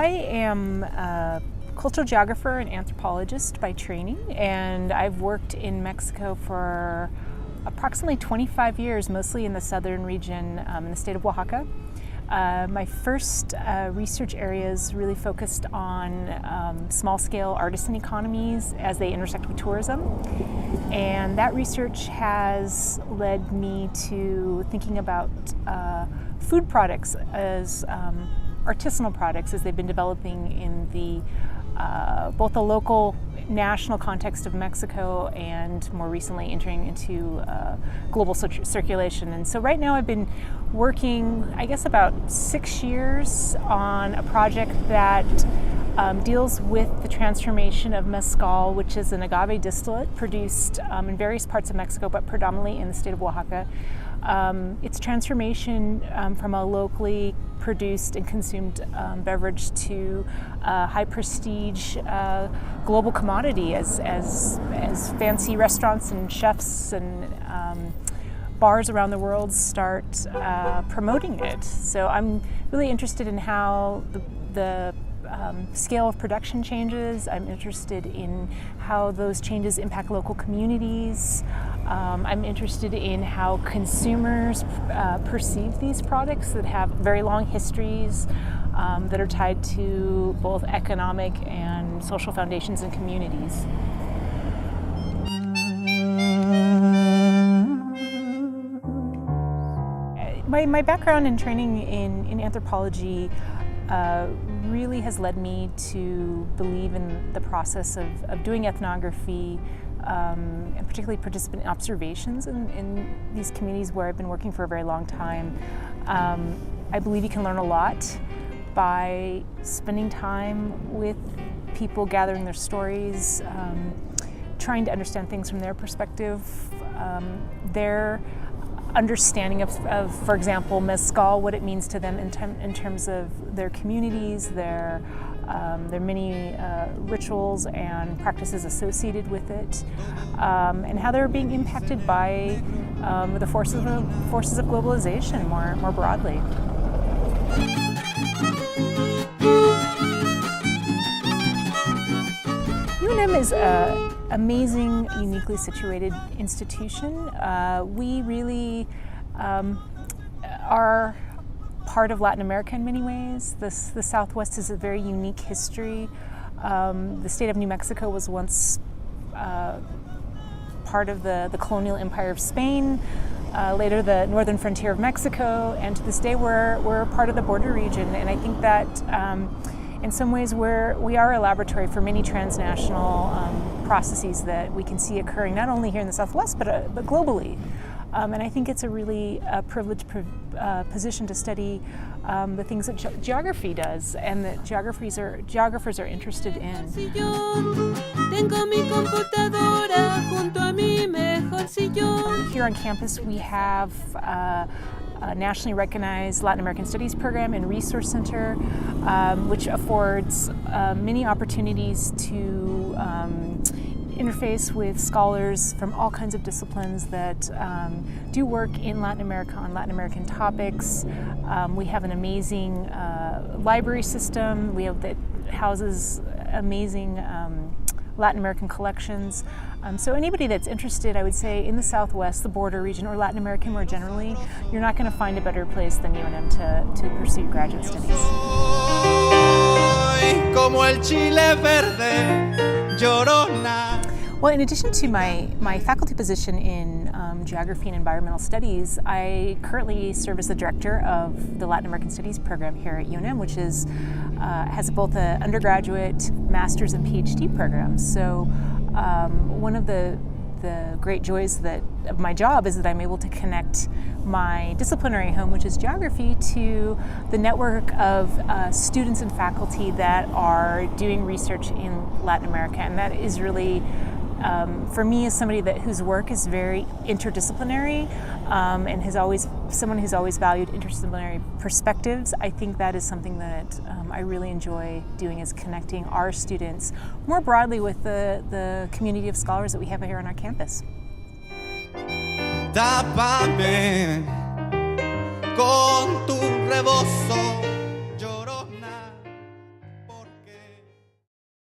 I am a cultural geographer and anthropologist by training, and I've worked in Mexico for approximately 25 years, mostly in the southern region in the state of Oaxaca. My first research areas really focused on small-scale artisan economies as they intersect with tourism. And that research has led me to thinking about food products as artisanal products as they've been developing in the both the local national context of Mexico and more recently entering into global circulation. And so right now I've been working, I guess, about 6 years on a project that deals with the transformation of mezcal, which is an agave distillate produced in various parts of Mexico, but predominantly in the state of Oaxaca. Its transformation from a locally produced and consumed beverage to high prestige global commodity as fancy restaurants and chefs and bars around the world start promoting it. So I'm really interested in how the scale of production changes. I'm interested in how those changes impact local communities. I'm interested in how consumers perceive these products that have very long histories that are tied to both economic and social foundations and communities. My background and training in anthropology really has led me to believe in the process of doing ethnography and particularly participant observations in these communities where I've been working for a very long time. I believe you can learn a lot by spending time with people, gathering their stories, trying to understand things from their perspective, their understanding of, for example, mezcal, what it means to them in terms of their communities, their many rituals and practices associated with it, and how they're being impacted by the forces of globalization more broadly. UNM is an amazing, uniquely situated institution. We really are part of Latin America in many ways. The Southwest is a very unique history. The state of New Mexico was once part of the colonial empire of Spain, later the northern frontier of Mexico, and to this day we're part of the border region. And I think that in some ways we are a laboratory for many transnational processes that we can see occurring not only here in the Southwest but globally. And I think it's a really privileged position to study the things that geography does and that geographers are interested in. Here on campus we have a nationally recognized Latin American Studies program and resource center, which affords many opportunities to interface with scholars from all kinds of disciplines that do work in Latin America on Latin American topics. We have an amazing library system. That houses amazing Latin American collections. So anybody that's interested, I would say, in the Southwest, the border region, or Latin America more generally, you're not going to find a better place than UNM to pursue graduate studies. Well, in addition to my faculty position in geography and environmental studies, I currently serve as the director of the Latin American Studies program here at UNM, which has both an undergraduate, master's, and PhD programs. So one of the great joys of my job is that I'm able to connect my disciplinary home, which is geography, to the network of students and faculty that are doing research in Latin America. And that is really, for me, as somebody whose work is very interdisciplinary and someone who's always valued interdisciplinary perspectives, I think that is something that I really enjoy doing, is connecting our students more broadly with the community of scholars that we have here on our campus. Tápame con tu rebozo, llorona.